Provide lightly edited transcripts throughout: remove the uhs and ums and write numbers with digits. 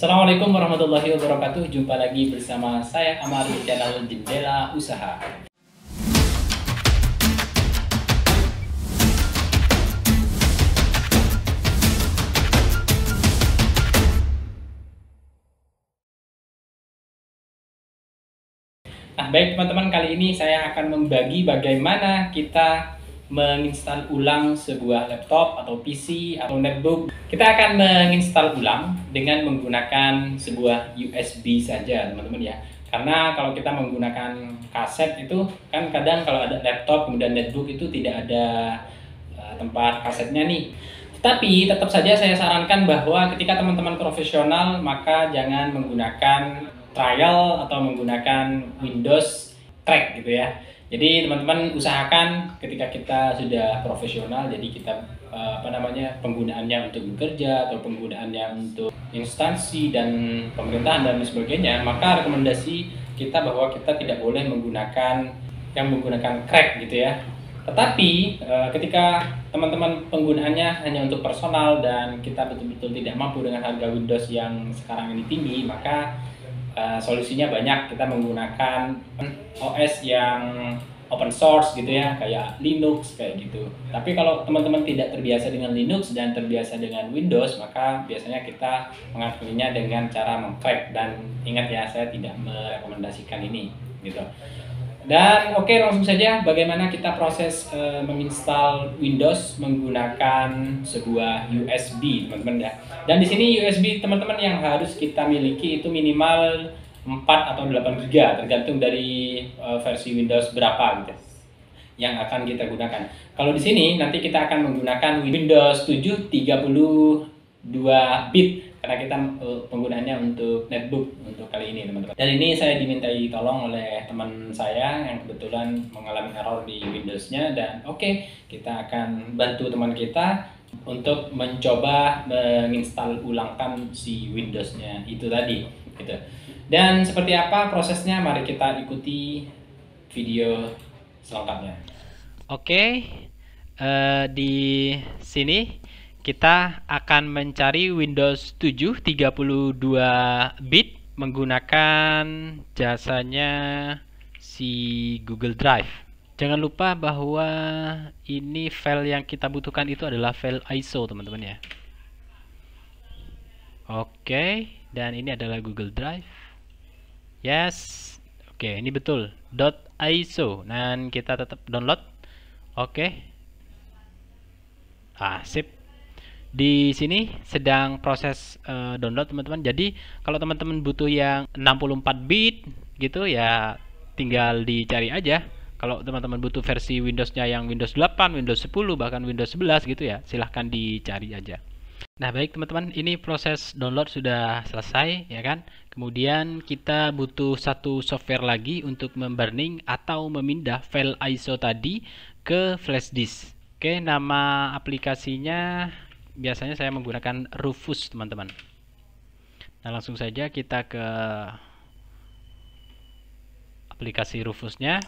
Assalamualaikum warahmatullahi wabarakatuh. Jumpa lagi bersama saya Amar di channel Jendela Usaha. Nah, baik teman-teman, kali ini saya akan membagi bagaimana kita menginstal ulang sebuah laptop atau PC atau netbook. Kita akan menginstal ulang dengan menggunakan sebuah USB saja, teman-teman ya. Karena kalau kita menggunakan kaset itu kan kadang kalau ada laptop kemudian netbook itu tidak ada tempat kasetnya nih. Tapi tetap saja saya sarankan bahwa ketika teman-teman profesional maka jangan menggunakan trial atau menggunakan Windows crack gitu ya. Jadi teman-teman usahakan ketika kita sudah profesional, jadi kita penggunaannya untuk bekerja atau penggunaannya untuk instansi dan pemerintahan dan sebagainya, maka rekomendasi kita bahwa kita tidak boleh menggunakan crack gitu ya. Tetapi ketika teman-teman penggunaannya hanya untuk personal dan kita betul-betul tidak mampu dengan harga Windows yang sekarang ini tinggi, maka solusinya banyak. Kita menggunakan OS yang open source gitu ya, kayak Linux kayak gitu. Tapi kalau teman-teman tidak terbiasa dengan Linux dan terbiasa dengan Windows, maka biasanya kita mengakuinya dengan cara mengcrack. Dan ingat ya, saya tidak merekomendasikan ini gitu. Dan oke, langsung saja bagaimana kita proses menginstal Windows menggunakan sebuah USB, teman-teman ya. Dan di sini USB teman-teman yang harus kita miliki itu minimal 4 atau 8 GB tergantung dari versi Windows berapa gitu yang akan kita gunakan. Kalau di sini nanti kita akan menggunakan Windows 7 32 bit karena kita penggunaannya untuk netbook untuk kali ini, teman-teman. Dan ini saya dimintai tolong oleh teman saya yang kebetulan mengalami error di Windows-nya, dan oke, kita akan bantu teman kita untuk mencoba menginstal ulangkan si Windows-nya itu tadi gitu. Dan seperti apa prosesnya, mari kita ikuti video selengkapnya. Oke, di sini kita akan mencari Windows 7 32 bit menggunakan jasanya si Google Drive. Jangan lupa bahwa ini file yang kita butuhkan itu adalah file ISO, teman-teman ya. Oke, dan ini adalah Google Drive. Yes. Oke, ini betul .iso. Dan kita tetap download. Oke. Sip. Di sini sedang proses download, teman-teman. Jadi kalau teman-teman butuh yang 64 bit gitu ya, tinggal dicari aja. Kalau teman-teman butuh versi Windows-nya yang Windows 8, Windows 10, bahkan Windows 11 gitu ya, silahkan dicari aja. Nah, baik teman-teman, ini proses download sudah selesai ya kan. Kemudian kita butuh satu software lagi untuk memburning atau memindah file ISO tadi ke flash disk. Oke, nama aplikasinya biasanya saya menggunakan Rufus, teman-teman. Nah, langsung saja kita ke aplikasi Rufusnya.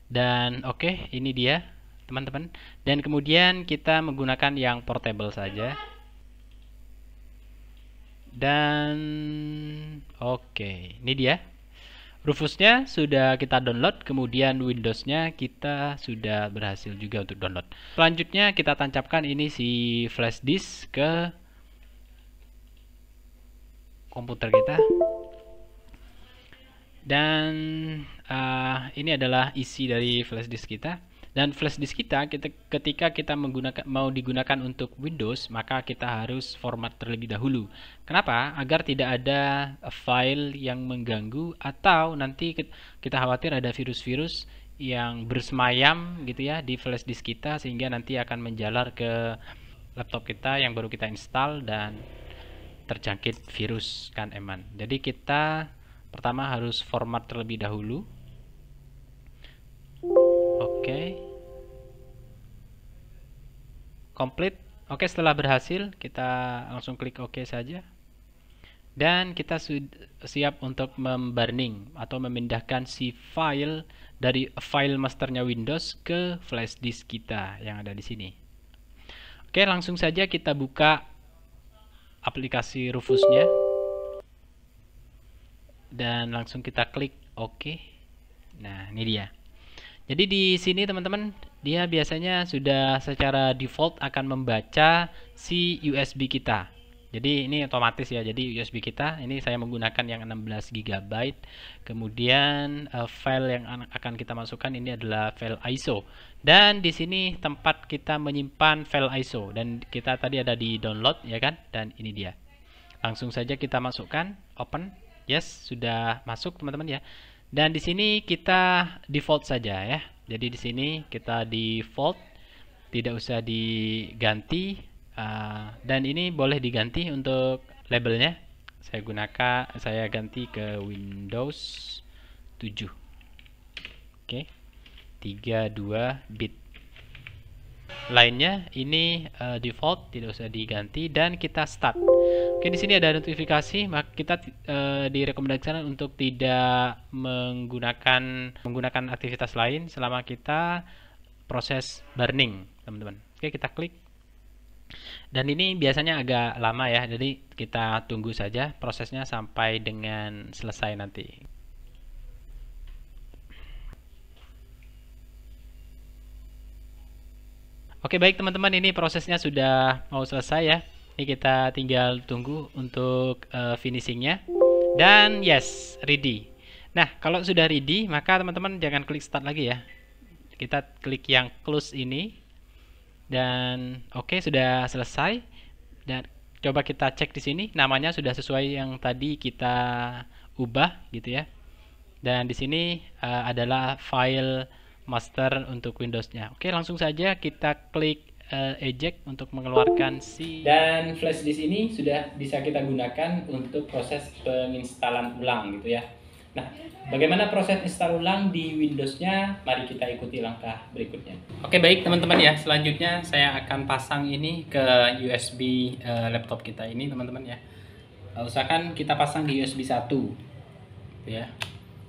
Dan oke, ini dia, teman-teman. Dan kemudian kita menggunakan yang portable saja. Dan oke, ini dia. Rufusnya sudah kita download, kemudian Windows-nya kita sudah berhasil juga untuk download. Selanjutnya kita tancapkan ini si flash disk ke komputer kita. Dan ini adalah isi dari flash disk kita. Dan flash disk kita ketika kita mau digunakan untuk Windows, maka kita harus format terlebih dahulu. Kenapa? Agar tidak ada file yang mengganggu atau nanti kita khawatir ada virus-virus yang bersemayam gitu ya di flash disk kita, sehingga nanti akan menjalar ke laptop kita yang baru kita install dan terjangkit virus kan eman. Jadi kita pertama harus format terlebih dahulu. Oke. Complete. Oke, setelah berhasil kita langsung klik OK saja. Dan kita sudah siap untuk memburning atau memindahkan si file dari file masternya Windows ke flash disk kita yang ada di sini. Oke, langsung saja kita buka aplikasi Rufusnya. dan langsung kita klik OK. Nah, ini dia. Jadi di sini teman-teman, dia biasanya sudah secara default akan membaca si USB kita. Jadi ini otomatis ya. Jadi USB kita ini saya menggunakan yang 16 GB. Kemudian file yang akan kita masukkan ini adalah file ISO. Dan di sini tempat kita menyimpan file ISO, dan kita tadi ada di download ya kan? Dan ini dia. Langsung saja kita masukkan, open. Yes, sudah masuk teman-teman ya. Dan di sini kita default saja ya. Jadi di sini kita default, tidak usah diganti. Dan ini boleh diganti untuk labelnya. Saya ganti ke Windows 7. Oke. 32 bit. Lainnya ini default, tidak usah diganti, dan kita start. Oke, di sini ada notifikasi, maka kita direkomendasikan untuk tidak menggunakan aktivitas lain selama kita proses burning, teman-teman. Oke, kita klik. Dan ini biasanya agak lama ya, jadi kita tunggu saja prosesnya sampai dengan selesai nanti. Oke, baik teman-teman, ini prosesnya sudah mau selesai ya. Ini kita tinggal tunggu untuk finishingnya. Dan yes, ready. Nah, kalau sudah ready, maka teman-teman jangan klik start lagi ya. Kita klik yang close ini. Dan oke, sudah selesai. Dan coba kita cek di sini, namanya sudah sesuai yang tadi kita ubah gitu ya. Dan di sini adalah file master untuk Windows-nya. Oke, langsung saja kita klik eject untuk mengeluarkan si, dan flash disk ini sudah bisa kita gunakan untuk proses penginstalan ulang gitu ya. Nah, bagaimana proses install ulang di Windows-nya? Mari kita ikuti langkah berikutnya. Oke, baik teman-teman ya. Selanjutnya saya akan pasang ini ke USB laptop kita ini teman-teman ya. Usahakan kita pasang di USB 1 ya.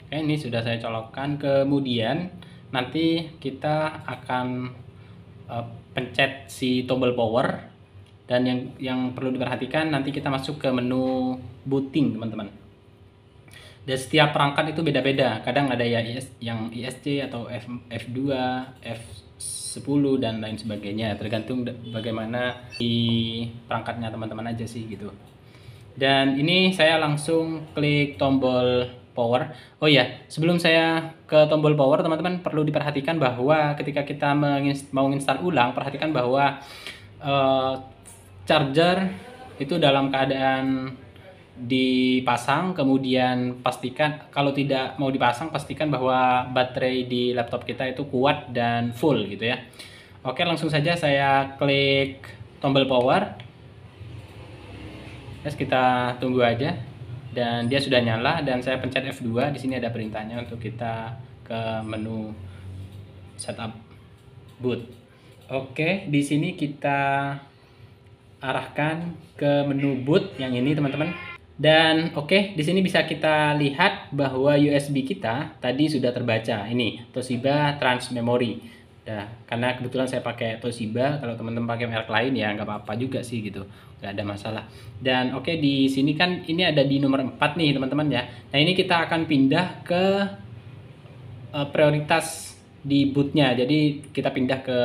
Oke, ini sudah saya colokkan. Kemudian nanti kita akan pencet si tombol power, dan yang perlu diperhatikan nanti kita masuk ke menu booting teman-teman. Dan setiap perangkat itu beda-beda, kadang ada ya yang ISC atau F2, F10 dan lain sebagainya, tergantung bagaimana di perangkatnya teman-teman aja sih gitu. Dan ini saya langsung klik tombol power. Oh ya, sebelum saya ke tombol power, teman-teman perlu diperhatikan bahwa ketika kita mau install ulang, perhatikan bahwa charger itu dalam keadaan dipasang, kemudian pastikan kalau tidak mau dipasang, pastikan bahwa baterai di laptop kita itu kuat dan full gitu ya. Oke, langsung saja saya klik tombol power. Terus kita tunggu aja. Dan dia sudah nyala, dan saya pencet F2. Di sini ada perintahnya untuk kita ke menu setup boot. Oke, di sini kita arahkan ke menu boot yang ini teman-teman. Dan oke, di sini bisa kita lihat bahwa USB kita tadi sudah terbaca. Ini Toshiba Trans Memory. Nah, karena kebetulan saya pakai Toshiba, kalau teman-teman pakai merek lain ya nggak apa-apa juga sih gitu, nggak ada masalah. Dan oke, di sini kan ini ada di nomor 4 nih teman-teman ya. Nah, ini kita akan pindah ke prioritas di bootnya, jadi kita pindah ke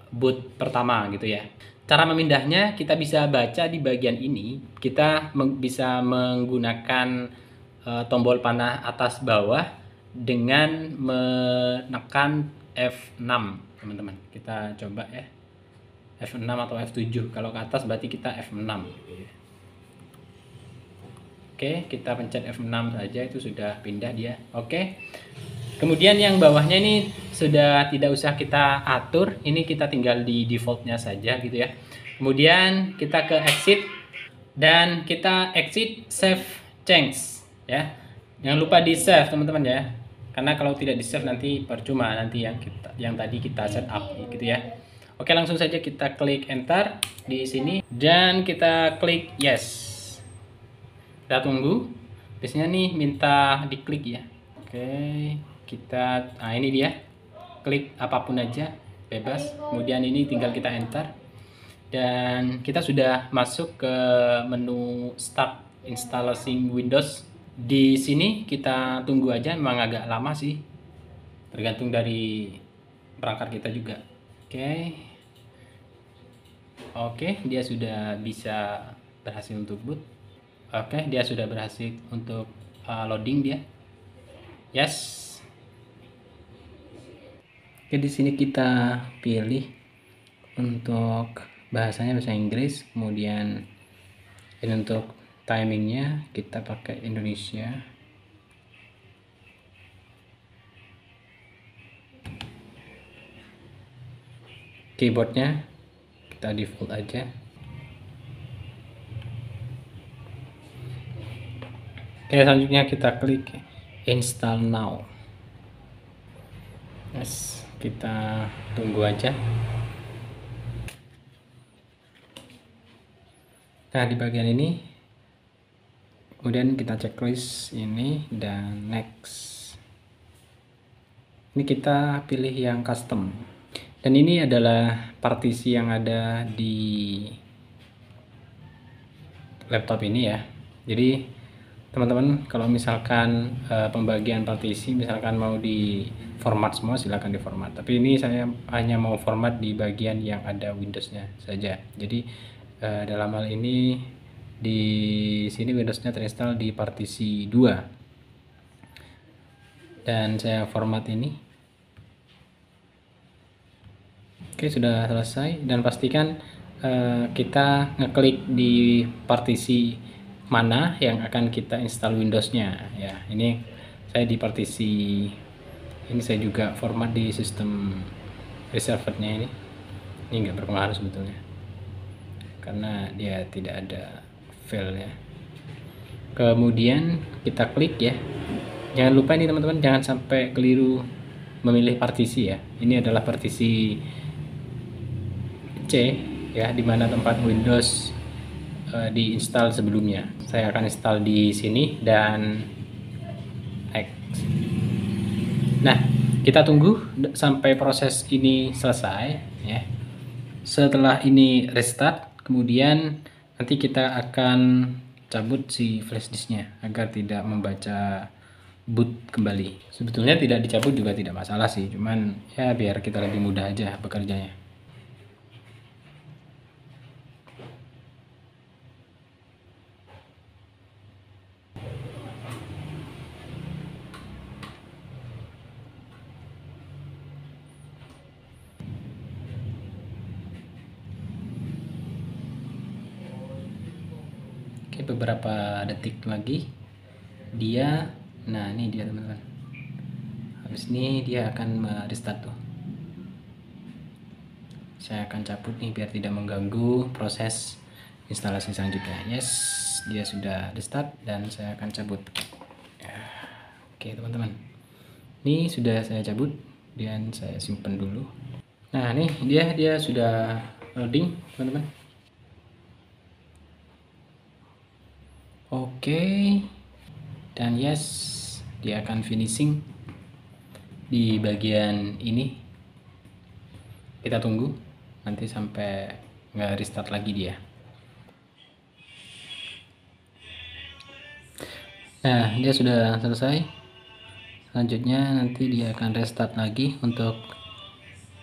boot pertama gitu ya. Cara memindahnya kita bisa baca di bagian ini, kita bisa menggunakan tombol panah atas bawah dengan menekan F6 teman-teman. Kita coba ya, F6 atau F7. Kalau ke atas berarti kita F6. Oke, kita pencet F6 saja, itu sudah pindah dia. Oke, kemudian yang bawahnya ini sudah tidak usah kita atur, ini kita tinggal di defaultnya saja gitu ya. Kemudian kita ke exit, dan kita exit save change ya. Jangan lupa di save teman-teman ya, karena kalau tidak di save nanti percuma nanti yang tadi kita setup gitu ya. Oke, langsung saja kita klik enter di sini, dan kita klik yes. Kita tunggu. Biasanya nih minta diklik ya. Oke, nah ini dia. Klik apapun aja, bebas. Kemudian ini tinggal kita enter. Dan kita sudah masuk ke menu start installing Windows Di sini kita tunggu aja, memang agak lama sih, tergantung dari perangkat kita juga. Oke, dia sudah bisa berhasil untuk boot. Oke, dia sudah berhasil untuk loading dia. Yes. Oke, di sini kita pilih untuk bahasanya bahasa Inggris, kemudian ini untuk timingnya kita pakai Indonesia. Keyboardnya kita default aja. Oke, selanjutnya kita klik install now. Yes, kita tunggu aja. Nah, di bagian ini kemudian kita checklist ini dan next. Ini kita pilih yang custom. Dan ini adalah partisi yang ada di laptop ini ya. Jadi teman-teman kalau misalkan pembagian partisi misalkan mau di format semua silahkan di format, tapi ini saya hanya mau format di bagian yang ada Windowsnya saja. Jadi dalam hal ini di sini Windowsnya terinstall di partisi 2 dan saya format ini. Oke, sudah selesai, dan pastikan kita ngeklik di partisi mana yang akan kita install Windowsnya ya. Ini saya di partisi ini, saya juga format di sistem reservednya ini nggak berpengaruh sebetulnya karena dia tidak ada filenya. Kemudian kita klik ya, jangan lupa ini teman-teman, jangan sampai keliru memilih partisi ya. Ini adalah partisi C ya, dimana tempat Windows diinstal sebelumnya. Saya akan install di sini dan X. Nah, kita tunggu sampai proses ini selesai ya. Setelah ini restart, kemudian nanti kita akan cabut si flash disknya agar tidak membaca boot kembali. Sebetulnya tidak dicabut juga tidak masalah sih, cuman ya biar kita lebih mudah aja bekerjanya. Oke, beberapa detik lagi dia, nah ini dia teman-teman, habis ini dia akan restart tuh. Saya akan cabut nih biar tidak mengganggu proses instalasi selanjutnya. Yes, dia sudah restart dan saya akan cabut ya. Oke teman-teman, ini sudah saya cabut dan saya simpan dulu. Nah nih dia sudah loading teman-teman. Oke, dan yes, dia akan finishing di bagian ini. Kita tunggu nanti sampai nggak restart lagi dia. Nah, dia sudah selesai. Selanjutnya nanti dia akan restart lagi untuk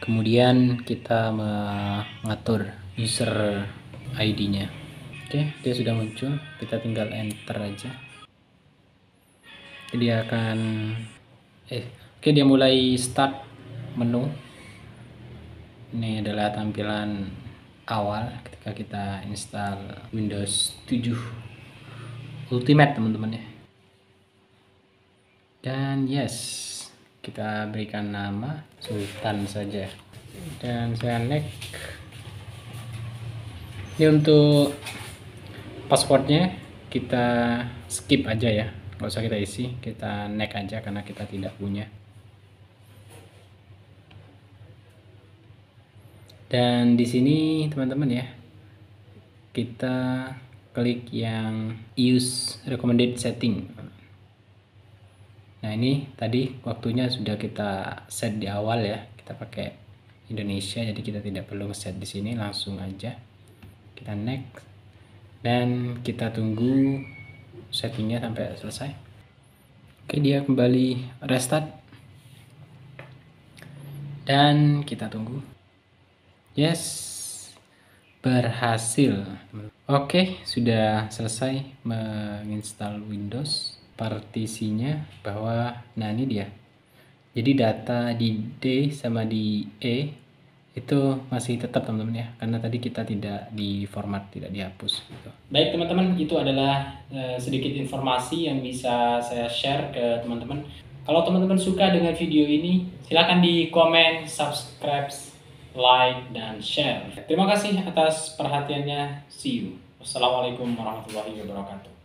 kemudian kita mengatur user ID-nya. Oke, dia sudah muncul, kita tinggal enter aja. Dia akan oke, dia mulai start menu. Ini adalah tampilan awal ketika kita install Windows 7 Ultimate teman-teman ya. Dan yes, kita berikan nama Sultan saja dan saya next. Ini untuk passwordnya kita skip aja ya, nggak usah kita isi, kita next aja karena kita tidak punya. Dan di sini teman-teman ya, kita klik yang use recommended setting. Nah ini tadi waktunya sudah kita set di awal ya, kita pakai Indonesia jadi kita tidak perlu set di sini, langsung aja kita next dan kita tunggu settingnya sampai selesai. Oke, dia kembali restart dan kita tunggu. Yes, berhasil. Oke, sudah selesai menginstal Windows. Partisinya bahwa, nah ini dia. Jadi data di D sama di E itu masih tetap teman-teman ya, karena tadi kita tidak di format, tidak dihapus gitu. Baik teman-teman, itu adalah sedikit informasi yang bisa saya share ke teman-teman. Kalau teman-teman suka dengan video ini, silakan di komen, subscribe, like, dan share. Terima kasih atas perhatiannya. See you. Wassalamualaikum warahmatullahi wabarakatuh.